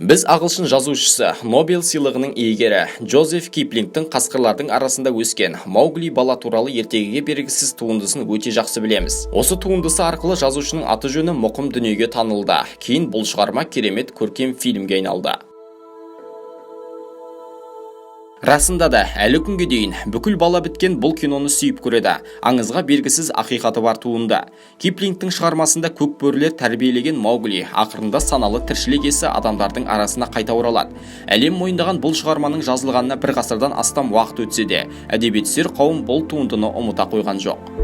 Біз ағылшын жазушысы, Нобель сыйлығының иегері Джозеф Киплингтің қасқырлардың арасында өскен Маугли бала туралы ертегіге бергісіз туындысын өте жақсы білеміз. Осы туындысы арқылы жазушының аты жөні мұқым дүниеге танылды. Кейін бұл шығарма керемет көркем фильмге айналды. Расында да, әлі күнге дейін бүкіл бала біткен бұл киноны сүйіп көреді. Аңызға бергісіз ақиқаты бар туынды. Киплингтің шығармасында көкбөрілер тәрбиелеген Маугли ақырында саналы тіршілік иесі адамдардың арасына қайта оралады. Әлем мойындаған бұл шығарманың жазылғанына бір ғасырдан астам уақыт өтсе де, әдебиетшілер қауым бұл туындыны ұмыта қойған жоқ.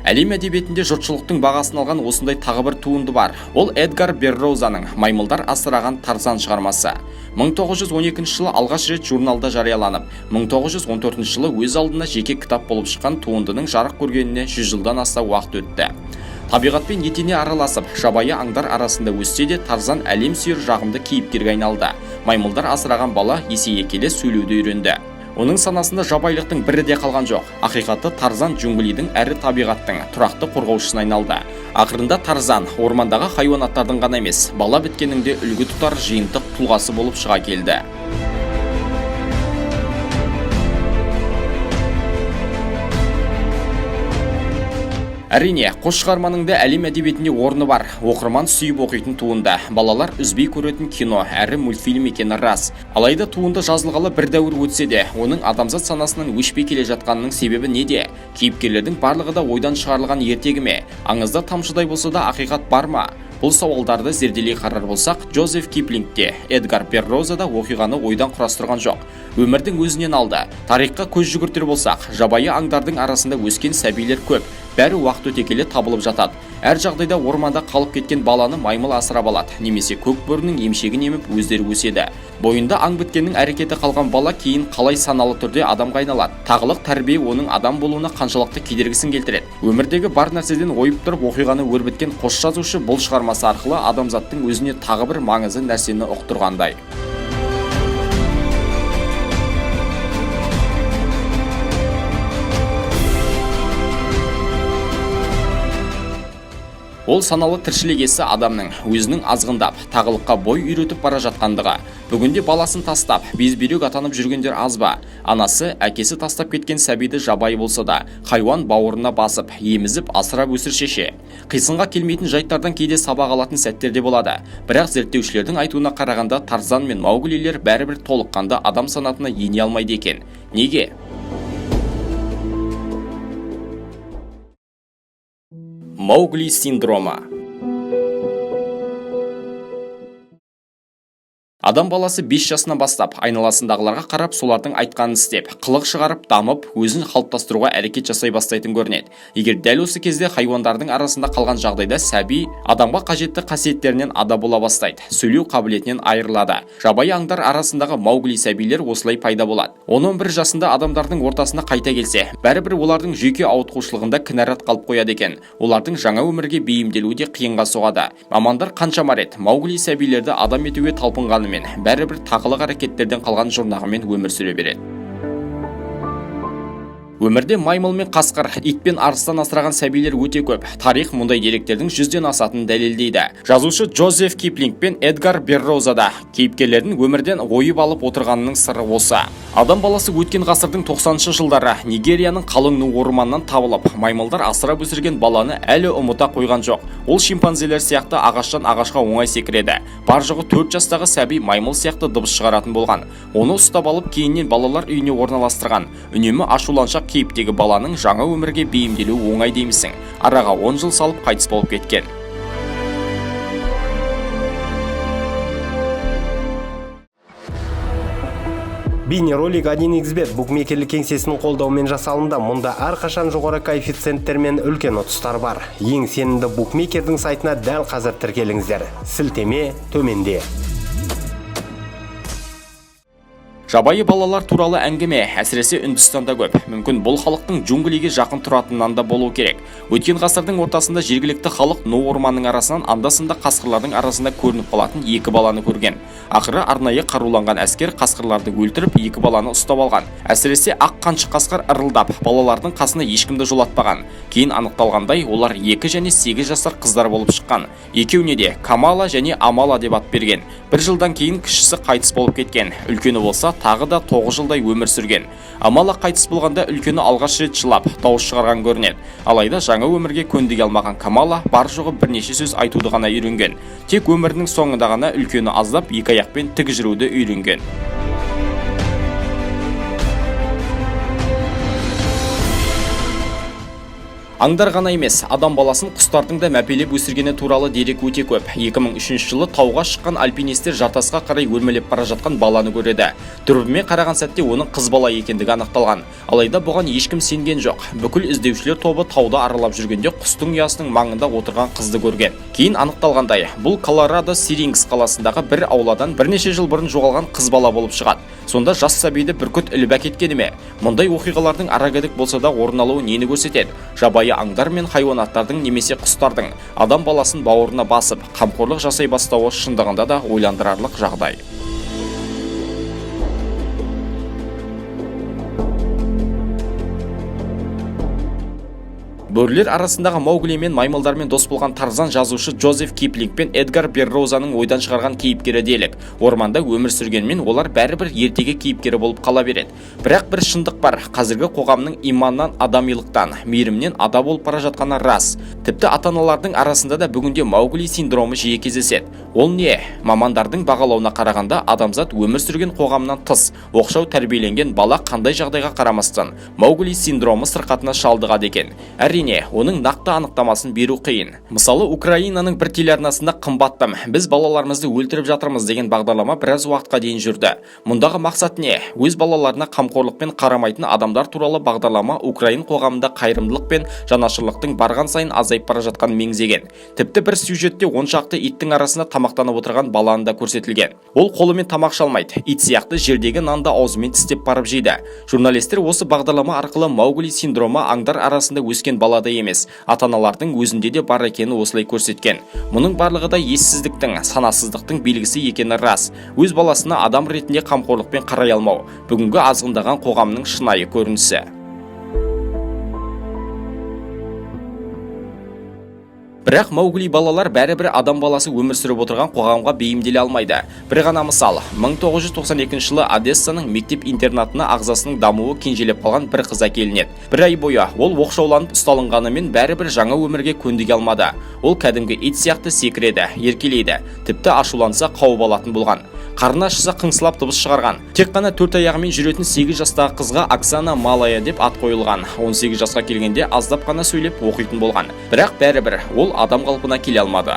Әлем әдебиетінде жұртшылықтың бағасын алған осындай тағы бір туынды бар. Ол Эдгар Берроузаның «Маймылдар асыраған Тарзан» шығармасы. 1912 жылы алғаш рет журналда жарияланып, 1914 жылы өз алдына жеке кітап болып шыққан туындының жарық көргеніне 100 жылдан аса уақыт өтті. Табиғатпен етене араласып, жабайы аңдар арасында өссе де Тарзан әлем сүйер жағымды кейіпкерге айналды. Маймылдар асыраған бала есейе келе сөйлеуді үйренді. Оның санасында жабайылықтың бірі де қалған жоқ. Ақиқаты Тарзан джунглидің әрі табиғаттың тұрақты қорғаушысына айналды. Ақырында Тарзан ормандағы хайуанаттардың ғана емес, бала біткеннің де үлгі тұтар жиынтық тұлғасы болып шыға келді. Әрине, қос шығарманың да әлем әдебиетінде орны бар. Оқырман сүйіп оқитын туынды. Балалар үзбей көретін кино, әрі мультфильм екені рас. Алайда туынды жазылғалы бір дәуір өтсе де, оның адамзат санасынан өшпей келе жатқанының себебі неде? Кейіпкерлердің барлығы да ойдан шығарылған ертегі ме? Аңызда тамшыдай болса да ақиқат бар ма? Бұл сауалдарды зерделей қарар болсақ, Джозеф Киплингте, Эдгар Берроузада оқиғаны ойдан құрастырған жоқ. Өмірдің өзінен алды. Тарихқа көз жүгіртер болсақ, жабайы аңдардың арасында өскен сәбилер көп. Бәрі уақыт өте келе табылып жатады. Әр жағдайда орманда қалып кеткен баланы маймыл асырап алады, немесе көкбөрінің емшегін еміп өздері өседі. Бойында аң біткеннің әрекеті қалған бала кейін қалай саналы түрде адамға айналады. Тағылық тәрбие оның адам болуына қаншалықты кедергісін келтіреді. Өмірдегі бар нәрседен ойып тұрып оқиғаны өрбіткен қос жазушы бұл шығармасы арқылы адамзаттың өзіне тағы бір маңызды нәрсені ұқтырғандай. Ол саналы тіршілік иесі адамның өзінің азғындап, тағылыққа бой үйретіп бара жатқандығы. Бүгінде баласын тастап, безбүйрек атанып жүргендер аз ба? Анасы, әкесі тастап кеткен сәбиді жабайы болса да, хайуан бауырына басып, емізіп, асырап өсір шеше. Қисынға келмейтін жайттардан кейде сабақ алатын сәттерде болады. Бірақ зерттеушілердің айтуына қарағанда Тарзан мен Мауглилер бәрібір толыққанды адам санатына ене алмайды екен. Неге? Маугли синдромы. Адам баласы 5 жасынан бастап, айналасындағыларға қарап, солардың айтқанын істеп, қылық шығарып, дамып, өзін қалыптастыруға әрекет жасай бастайтын көрінеді. Егер дәл осы кезде хайуандардың арасында қалған жағдайда сәби адамға қажетті қасиеттерінен ада бола бастайды, сөйлеу қабілетінен айырылады. Жабайы аңдар арасындағы Маугли сәбилер осылай пайда болады. 10-11 жасында адамдардың ортасына қайта келсе, бәрібір олардың жүйке ауытқушылығында кінәрат қалып қояды екен. Олардың жаңа өмірге бейімделуі де қиынға соғады. Мамандар қаншама рет Маугли сәбилерді адам етуге талпынғанымен бәрібір тақылық әрекеттерден қалған жұрнағымен өмір сүре береді. Өмірде маймыл мен қасқыр, ит пен арыстан асыраған сәбилер өте көп. Тарих мұндай деректердің 100-ден асатынын дәлелдейді. Жазушы Джозеф Киплинг пен Эдгар Берроузада кейіпкерлердің өмірден ойып алып отырғанының сыры осы. Адам баласы өткен ғасырдың 90-шы жылдары Нигерияның қалың ну орманынан табылып, маймылдар асырап өсірген баланы әлі ұмыта қойған жоқ. Ол шимпанзелер сияқты ағаштан ағашқа оңай секіреді. Бар жоғы 4 жастағы сәби маймыл сияқты дыбыс шығаратын болған. Оны ұстап алып, кейіннен балалар үйіне орналастырған. Үнемі ашуланшақ кейіптегі баланың жаңа өмірге бейімделуі оңай деймісің. Араға 10 жыл салып қайтыс болып кеткен. Бейнеролик 1xbet букмекерлік кеңсесінің қолдауымен жасалынды. Мұнда әрқашан жоғары коэффициенттер мен үлкен ұтыстар бар. Ең сенімді букмекердің сайтына дәл қазір тіркеліңіздер. Сілтеме төменде. Жабайы балалар туралы әңгіме әсіресе Үндістанда көп. Мүмкін бұл халықтың джунглиге жақын тұратынынан да болу керек. Өткен ғасырдың ортасында жергілікті халық Ну орманның арасынан анда-санда қасқырлардың арасында көрініп қалатын екі баланы көрген. Ақыры арнайы қаруланған әскер қасқырларды өлтіріп, екі баланы ұстап алған. Әсіресе ақ қаншық қасқыр ырылдап, балалардың қасына ешкімді жолатпаған. Кейін анықталғандай, олар 2 және 8 жасар қыздар болып шыққан. Екеуіне де Камала және Амала деп ат берген. Бір жылдан кейін кішісі қайтыс болып кеткен. Үлкені болса тағы да 9 жылдай өмір сүрген. Амала қайтыс болғанда үлкені алғаш рет жылап, дауыс шығарған көрінеді. Алайда жаңа өмірге көндіге алмаған Камала бар жоғы бірнеше сөз айтуды ғана үйренген. Тек өмірінің соңында ғана үлкені аздап 2 аяқпен тік жүруді үйренген. Аңдар ғана емес, адам баласын құстардың да мәпелеп өсіргені туралы дерек өте көп. 2003 жылы тауға шыққан альпинистер жартасқа қарай өрмелеп бара жатқан баланы көреді. Дүрбімен қараған сәтте оның қыз бала екендігі анықталған. Алайда бұған ешкім сенген жоқ. Бүкіл іздеушілер тобы тауда аралап жүргенде құстың ұясының маңында отырған қызды көрген. Кейін анықталғандай, бұл Колорадо Сирингс қаласындағы бір ауладан бірнеше жыл бұрын жоғалған қыз бала болып шығады. Сонда жас сәбиді бүркіт іліп әкеткені ме? Мұндай оқиғалардың арагідік болса да орын алуы нені көрсетеді? Жабайы аңдар мен хайуанаттардың немесе құстардың адам баласын бауырына басып, қамқорлық жасай бастауы шындығында да ойландырарлық жағдай. Бөрілер арасындағы Маугли мен маймылдармен дос болған Тарзан жазушы Джозеф Киплинг пен Эдгар Берроузаның ойдан шығарған кейіпкері делік. Орманда өмір сүргенмен олар бәрібір ертегі кейіпкері болып қала береді. Бірақ бір шындық бар, қазіргі қоғамның иманнан адамилықтан, мейірімнен ада болып бара жатқаны рас. Тіпті ата-аналардың арасында да бүгінде Маугли синдромы жиі кездеседі. Ол не? Мамандардың бағалауына қарағанда адамзат өмір сүрген қоғамнан тыс, оқшау тәрбиеленген бала қандай жағдайға қарамастан Маугли синдромы сырқатына шалдығады екен. Әрине, оның нақты анықтамасын беру қиын. Мысалы, Украинаның бір телеарнасында қымбаттым, біз балаларымызды өлтіріп жатырмыз деген бағдарлама біраз уақытқа дейін жүрді. Мұндағы мақсат не? Өз балаларына қамқорлықпен қарамайтын адамдар туралы бағдарлама Украин қоғамында қайырымдылық пен жанашырлықтың барған сайын азайып бара жатқан меңзеген. Тіпті бір сюжетте 10 шақты иттің арасында тамақтанып отырған баланы да көрсетілген. Ол қолымен тамақ шалмайды, ит сияқты жердегі нанды аузымен тістеп барып жейді. Журналистер осы бағдарлама арқылы Маугли синдромы аңдар арасында өскен балада емес, ата-аналардың өзінде де бар екені осылай көрсеткен. Мұның барлығы да ессіздіктің, санасыздықтың белгісі екені рас. Өз баласына адам ретінде қамқорлықпен қарай алмау бүгінгі азғындаған қоғамның шынайы көрінісі. Бірақ Маугли балалар бәрібір адам баласы өмір сүріп отырған қоғамға бейімделе алмайды. Бір ғана мысал, 1992 жылы Одессаның мектеп-интернатына ағзасының дамуы кенжелеп қалған бір қыз әкелінеді. Бір ай бойы ол оқшауланып ұсталынғанымен бәрібір жаңа өмірге көндіге алмады. Ол кәдімгі ит сияқты секіреді, еркелейді, тіпті ашуланса қауып алатын болған. Қарны ашса қыңсылап дыбыс шығарған. Тек қана 4 аяғымен жүретін 8 жастағы қызға Оксана Малая деп ат қойылған. 18 жасқа келгенде аздап қана сөйлеп оқитын болған. Бірақ бәрібір ол адам қалпына келе алмады.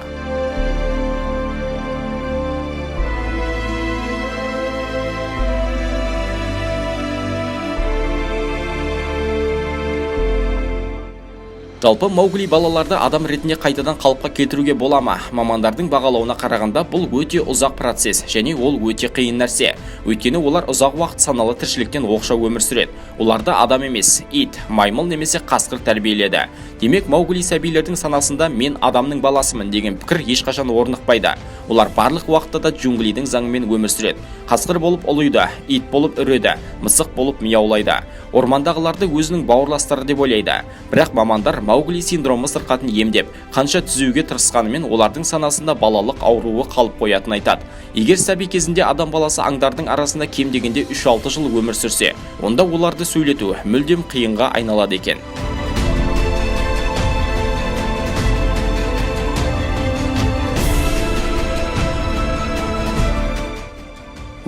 Жалпы Маугли балаларды адам ретінде қайтадан қалыпқа келтіруге бола ма? Мамандардың бағалауына қарағанда бұл өте ұзақ процесс және ол өте қиын нәрсе. Өйткені олар ұзақ уақыт саналы тіршіліктен оқшау өмір сүреді. Оларды адам емес, ит, маймыл немесе қасқыр тәрбиеледі. Демек, Маугли сәбилердің санасында мен адамның баласымын деген пікір ешқашан орнықпайды. Олар барлық уақытта да джунглидің заңымен өмір сүреді. Қасқыр болып ұлиды, ит болып үреді, мысық болып мияулайды. Ормандағыларды өзінің бауырластары деп ойлайды. Бірақ мамандар Маугли синдромы сырқатын емдеп, қанша түзеуге тырысқанымен олардың санасында балалық ауруы қалып қоятын айтады. Егер сәби кезінде адам баласы аңдардың арасында кем дегенде 3-6 жыл өмір сүрсе, онда оларды сөйлету мүлдем қиынға айналады екен.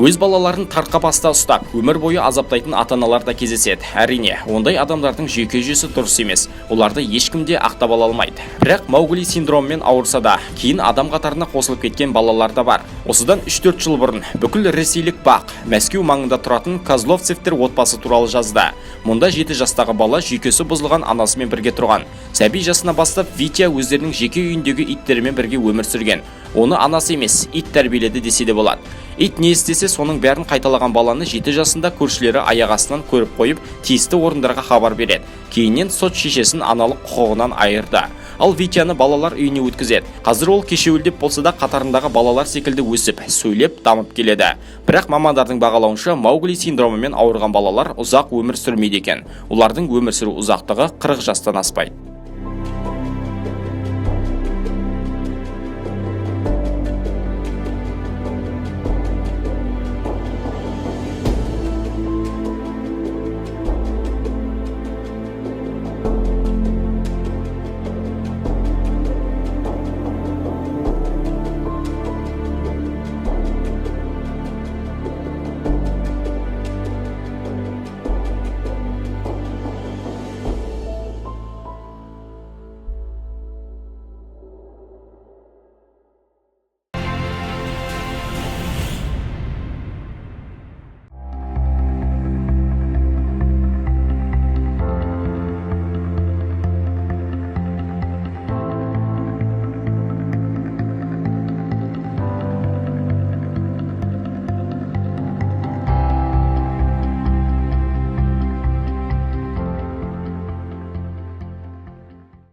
Өз балаларын тартқа баста ұстап, өмір бойы азаптайтын ата-аналар да кездеседі. Әрине, ондай адамдардың жүйке жүйесі дұрыс емес. Оларды ешкім де ақтап ала алмайды. Бірақ Маугли синдромымен ауырса да, кейін адам қатарына қосылып кеткен балалар да бар. Осыдан 3-4 жыл бұрын бүкіл ресейлік бақ Мәскеу маңында тұратын Козловцевтер отбасы туралы жазды. Мұнда 7 жастағы бала жүйкесі бұзылған анасымен бірге тұрған. Сәби жасына бастап Витя өздерінің жеке үйіндегі иттерімен бірге өмір сүрген. Оны анасы емес, ит тәрбиеледі десе де болады. Ит не істесе соның бәрін қайталаған баланы 7 жасында көршілері аяқ астынан көріп қойып, тиісті орындарға хабар береді. Кейіннен сот шешесін аналық құқығынан айырды. Ал Витяны балалар үйіне өткізеді. Қазір ол кешеуілдеп болса да қатарындағы балалар секілді өсіп, сөйлеп, дамып келеді. Бірақ мамандардың бағалауынша Маугли синдромымен ауырған балалар ұзақ өмір сүрмейді екен. Олардың өмір сүру ұзақтығы 40 жастан аспайды.